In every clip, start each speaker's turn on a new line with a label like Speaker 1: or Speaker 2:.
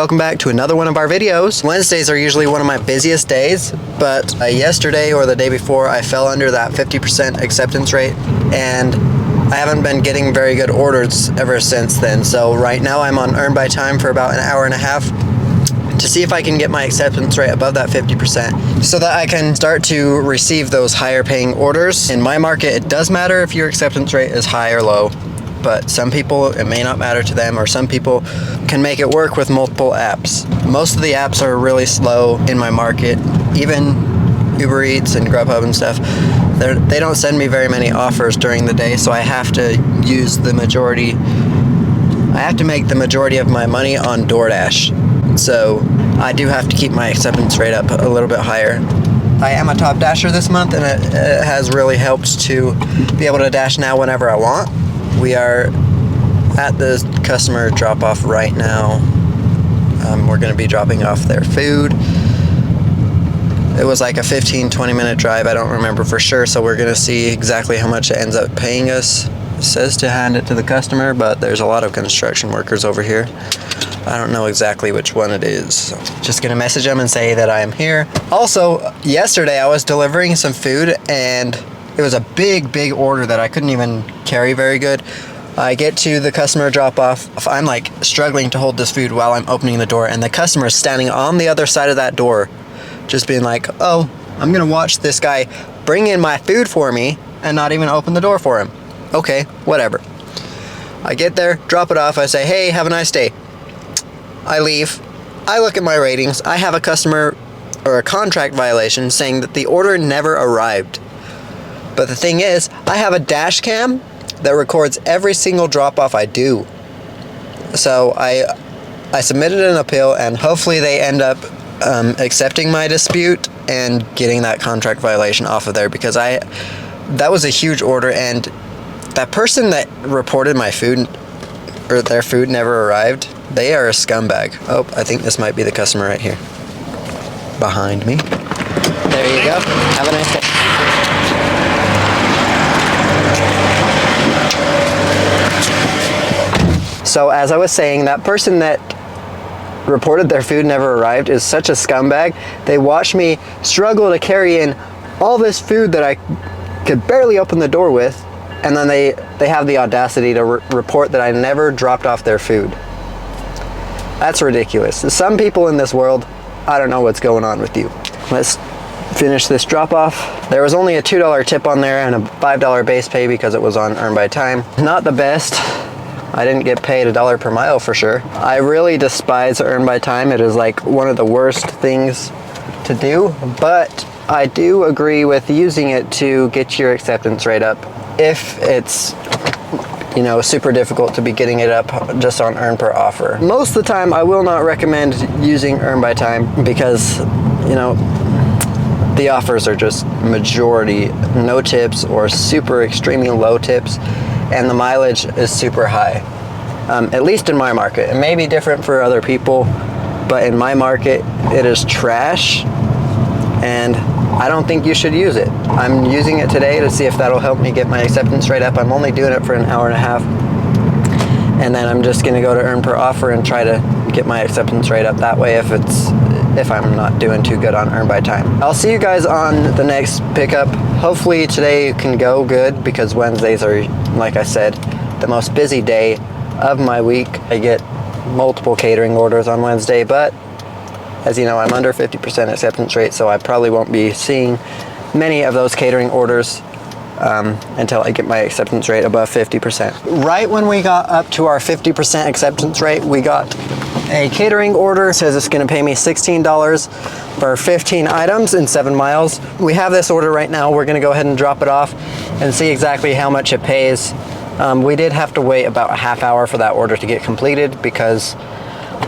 Speaker 1: Welcome back to another one of our videos. Wednesdays are usually one of my busiest days, but yesterday or the day before I fell under that 50% acceptance rate, and I haven't been getting very good orders ever since then. So right now I'm on earn by time for about an hour and a half to see if I can get my acceptance rate above that 50% so that I can start to receive those higher paying orders. In my market, it does matter if your acceptance rate is high or low, but some people, it may not matter to them, or some people can make it work with multiple apps. Most of the apps are really slow in my market. Even UberEats and Grubhub and stuff, they don't send me very many offers during the day, so I have to use the majority. I have to make the majority of my money on Doordash. So I do have to keep my acceptance rate up a little bit higher. I am a top dasher this month, and it has really helped to be able to dash now whenever I want. We are at the customer drop-off right now. We're going to be dropping off their food. It was like a 15-20 minute drive, I don't remember for sure, so we're going to see exactly how much it ends up paying us. It says to hand it to the customer, but there's a lot of construction workers over here. I don't know exactly which one it is. So just going to message them and say that I am here. Also, yesterday I was delivering some food, and it was a big order that I couldn't even carry very good. I get to the customer drop off. I'm like struggling to hold this food while I'm opening the door, and the customer is standing on the other side of that door, just being like, oh, I'm gonna watch this guy bring in my food for me and not even open the door for him. Okay, whatever. I get there, drop it off, I say, hey, have a nice day. I leave. I look at my ratings. I have a customer or a contract violation saying that the order never arrived. But the thing is, I have a dash cam that records every single drop-off I do. So I submitted an appeal, and hopefully they end up accepting my dispute and getting that contract violation off of there, because that was a huge order, and that person that reported my food, or their food never arrived, they are a scumbag. Oh, I think this might be the customer right here. Behind me. There you go. Have a nice day. So as I was saying, that person that reported their food never arrived is such a scumbag. They watched me struggle to carry in all this food that I could barely open the door with, and then they have the audacity to report that I never dropped off their food. That's ridiculous. Some people in this world, I don't know what's going on with you. Let's finish this drop off. There was only a $2 tip on there and a $5 base pay because it was on earn by time. Not the best. I didn't get paid $1 per mile for sure. I really despise earn by time. It is like one of the worst things to do, but I do agree with using it to get your acceptance rate up if it's, you know, super difficult to be getting it up just on earn per offer. Most of the time I will not recommend using earn by time because, you know, the offers are just majority no tips or super extremely low tips, and the mileage is super high. At least in my market. It may be different for other people, but in my market it is trash, and I don't think you should use it. I'm using it today to see if that'll help me get my acceptance rate up. I'm only doing it for an hour and a half, and then I'm just gonna go to earn per offer and try to get my acceptance rate up that way if I'm not doing too good on earn by time. I'll see you guys on the next pickup. Hopefully today can go good, because Wednesdays are, like I said, the most busy day of my week. I get multiple catering orders on Wednesday, but as you know, I'm under 50% acceptance rate, so I probably won't be seeing many of those catering orders until I get my acceptance rate above 50%. Right when we got up to our 50% acceptance rate, we got a catering order. It says it's gonna pay me $16 for 15 items in 7 miles. We have this order right now. We're gonna go ahead and drop it off and see exactly how much it pays. We did have to wait about a half hour for that order to get completed because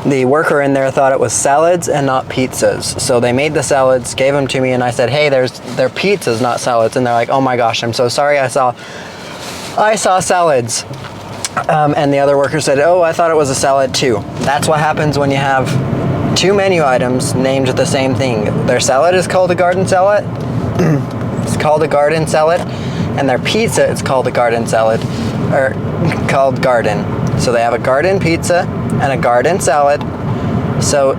Speaker 1: the worker in there thought it was salads and not pizzas. So they made the salads, gave them to me, and I said, hey, they're pizzas, not salads. And they're like, oh my gosh, I'm so sorry, I saw salads. And the other worker said, oh, I thought it was a salad too. That's what happens when you have 2 menu items named the same thing. Their salad is called a garden salad. It's called a garden salad. And their pizza is called a garden salad, or called garden. So they have a garden pizza and a garden salad. So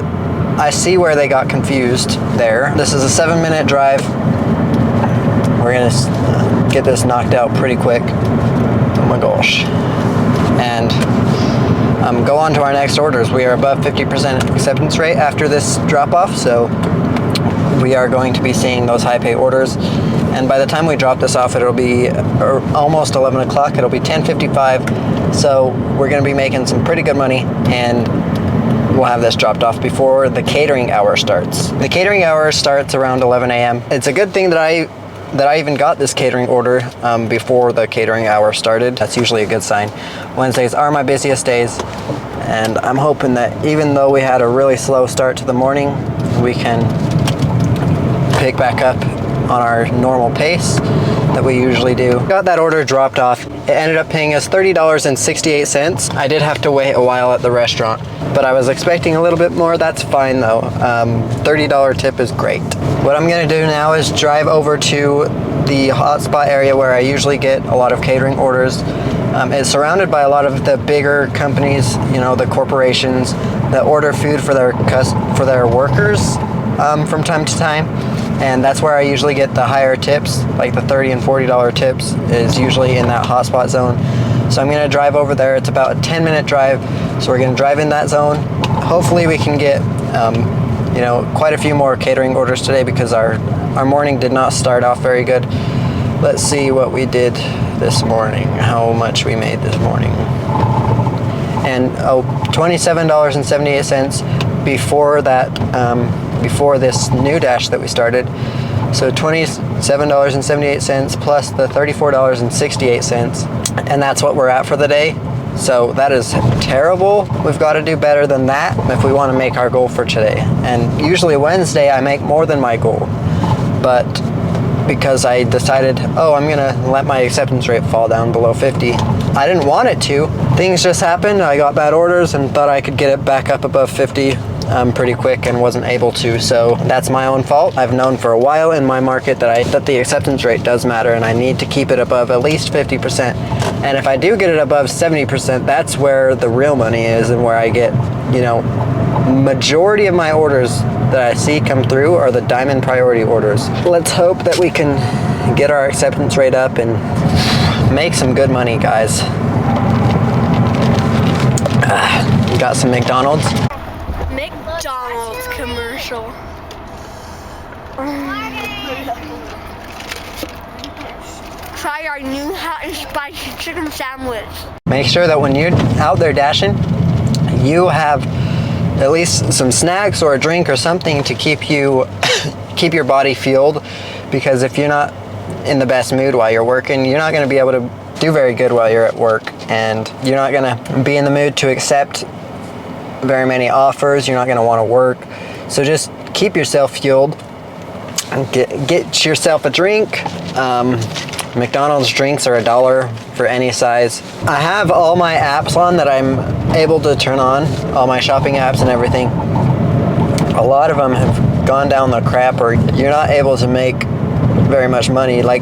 Speaker 1: I see where they got confused there. This is a 7-minute drive. We're gonna get this knocked out pretty quick. Oh my gosh. And go on to our next orders. We are above 50% acceptance rate after this drop off, so we are going to be seeing those high pay orders. And by the time we drop this off, it'll be almost 11 o'clock. It'll be 10:55. So we're going to be making some pretty good money, and we'll have this dropped off before the catering hour starts. The catering hour starts around 11 a.m. It's a good thing that I even got this catering order before the catering hour started. That's usually a good sign. Wednesdays are my busiest days, and I'm hoping that even though we had a really slow start to the morning, we can pick back up on our normal pace that we usually do. Got that order dropped off. It ended up paying us $30.68. I did have to wait a while at the restaurant, but I was expecting a little bit more. That's fine though. $30 tip is great. What I'm gonna do now is drive over to the hotspot area where I usually get a lot of catering orders. It's surrounded by a lot of the bigger companies, you know, the corporations that order food for their workers from time to time. And that's where I usually get the higher tips, like the $30 and $40 tips is usually in that hotspot zone. So I'm gonna drive over there. It's about a 10-minute drive. So we're gonna drive in that zone. Hopefully we can get, you know, quite a few more catering orders today because our morning did not start off very good. Let's see what we did this morning, how much we made this morning. And $27.78 before that, before this new dash that we started. So $27.78 plus the $34.68, and that's what we're at for the day. So that is terrible. We've got to do better than that if we want to make our goal for today. And usually Wednesday I make more than my goal, but because I decided, oh, I'm gonna let my acceptance rate fall down below 50. I didn't want it to. Things just happened. I got bad orders and thought I could get it back up above 50 pretty quick and wasn't able to. So that's my own fault. I've known for a while in my market that the acceptance rate does matter, and I need to keep it above at least 50%. And if I do get it above 70%, that's where the real money is and where I get, you know, majority of my orders that I see come through are the diamond priority orders. Let's hope that we can get our acceptance rate up and make some good money, guys. Got some McDonald's.
Speaker 2: McDonald's commercial. Try our new hot and spicy chicken sandwich.
Speaker 1: Make sure that when you're out there dashing, you have at least some snacks or a drink or something to keep you keep your body fueled, because if you're not in the best mood while you're working, you're not going to be able to do very good while you're at work, and you're not going to be in the mood to accept very many offers. You're not going to want to work. So just keep yourself fueled. Get yourself a drink. McDonald's drinks are $1 for any size. I have all my apps on that I'm able to turn on, all my shopping apps and everything. A lot of them have gone down the crap, or you're not able to make very much money. Like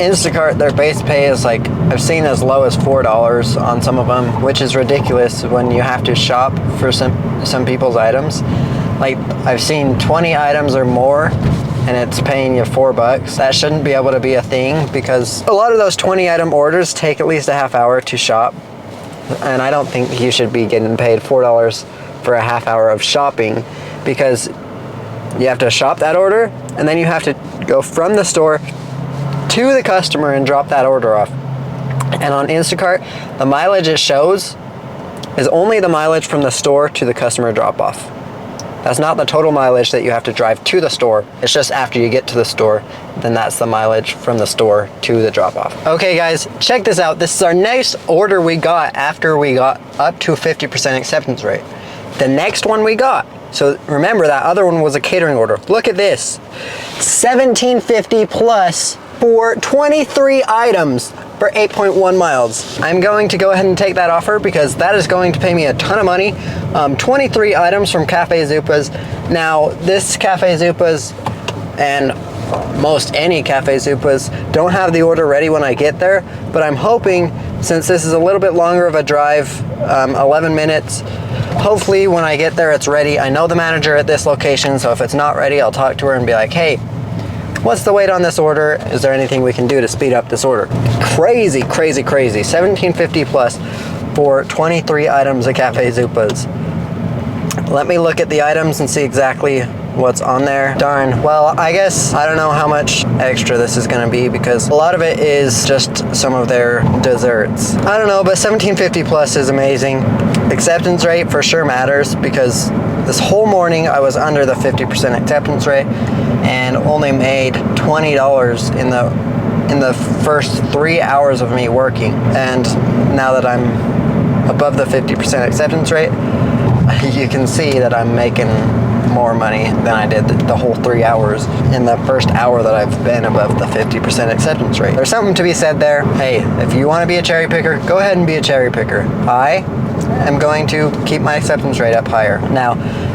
Speaker 1: Instacart, their base pay is like, I've seen as low as $4 on some of them, which is ridiculous when you have to shop for some people's items. Like I've seen 20 items or more and it's paying you $4. That shouldn't be able to be a thing, because a lot of those 20 item orders take at least a half hour to shop. And I don't think you should be getting paid $4 for a half hour of shopping, because you have to shop that order and then you have to go from the store to the customer and drop that order off. And on Instacart, the mileage it shows is only the mileage from the store to the customer drop off. That's not the total mileage that you have to drive to the store. It's just after you get to the store, then that's the mileage from the store to the drop off. Okay guys, check this out. This is our next order we got after we got up to 50% acceptance rate. The next one we got. So remember, that other one was a catering order. Look at this. $17.50 plus for 23 items for 8.1 miles. I'm going to go ahead and take that offer because that is going to pay me a ton of money. 23 items from Cafe Zupas. Now, this Cafe Zupas and most any Cafe Zupas don't have the order ready when I get there, but I'm hoping, since this is a little bit longer of a drive, 11 minutes, Hopefully when I get there, it's ready. I know the manager at this location, so if it's not ready, I'll talk to her and be like, hey, what's the wait on this order? Is there anything we can do to speed up this order? Crazy, crazy, crazy. $17.50 plus for 23 items at Cafe Zupas. Let me look at the items and see exactly what's on there. Darn. Well, I guess I don't know how much extra this is going to be because a lot of it is just some of their desserts. I don't know, but $17.50 plus is amazing. Acceptance rate for sure matters because this whole morning I was under the 50% acceptance rate and only made $20 in the first 3 hours of me working. And now that I'm above the 50% acceptance rate, you can see that I'm making more money than I did the whole 3 hours in the first hour that I've been above the 50% acceptance rate. There's something to be said there. Hey, if you want to be a cherry picker, go ahead and be a cherry picker. I am going to keep my acceptance rate up higher. Now,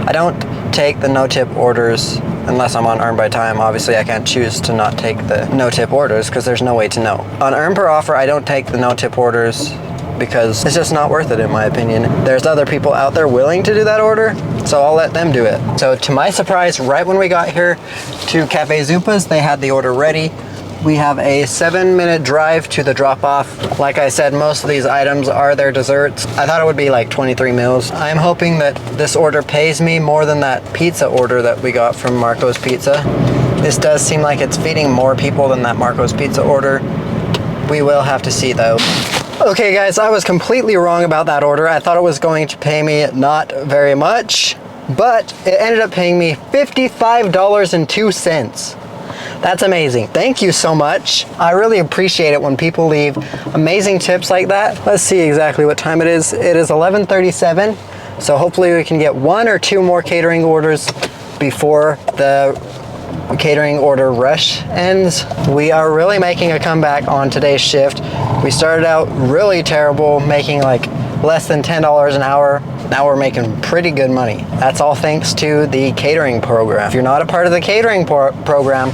Speaker 1: I don't take the no-tip orders unless I'm on Earn by Time. Obviously, I can't choose to not take the no-tip orders because there's no way to know. On Earn per Offer, I don't take the no-tip orders because it's just not worth it in my opinion. There's other people out there willing to do that order, so I'll let them do it. So to my surprise, right when we got here to Cafe Zupas, they had the order ready. We have a 7-minute drive to the drop-off. Like I said, most of these items are their desserts. I thought it would be like 23 meals. I'm hoping that this order pays me more than that pizza order that we got from Marco's Pizza. This does seem like it's feeding more people than that Marco's Pizza order. We will have to see though. Okay guys, I was completely wrong about that order. I thought it was going to pay me not very much, but it ended up paying me $55.02. That's amazing. Thank you so much. I really appreciate it when people leave amazing tips like that. Let's see exactly what time it is. It is 11:37, so hopefully we can get 1 or 2 more catering orders before the catering order rush ends. We are really making a comeback on today's shift. We started out really terrible, making like less than $10 an hour. Now we're making pretty good money. That's all thanks to the catering program. If you're not a part of the catering program,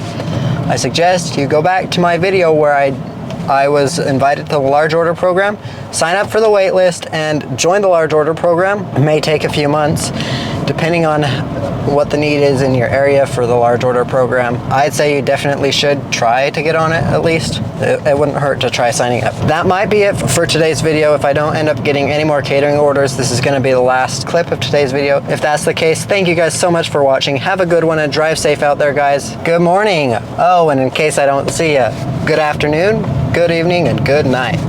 Speaker 1: I suggest you go back to my video where I was invited to the large order program, sign up for the wait list and join the large order program. It may take a few months depending on what the need is in your area for the large order program. I'd say you definitely should try to get on it at least. It wouldn't hurt to try signing up. That might be it for today's video. If I don't end up getting any more catering orders, this is going to be the last clip of today's video. If that's the case, thank you guys so much for watching. Have a good one and drive safe out there, guys. Good morning. Oh, and in case I don't see you, good afternoon, good evening, and good night.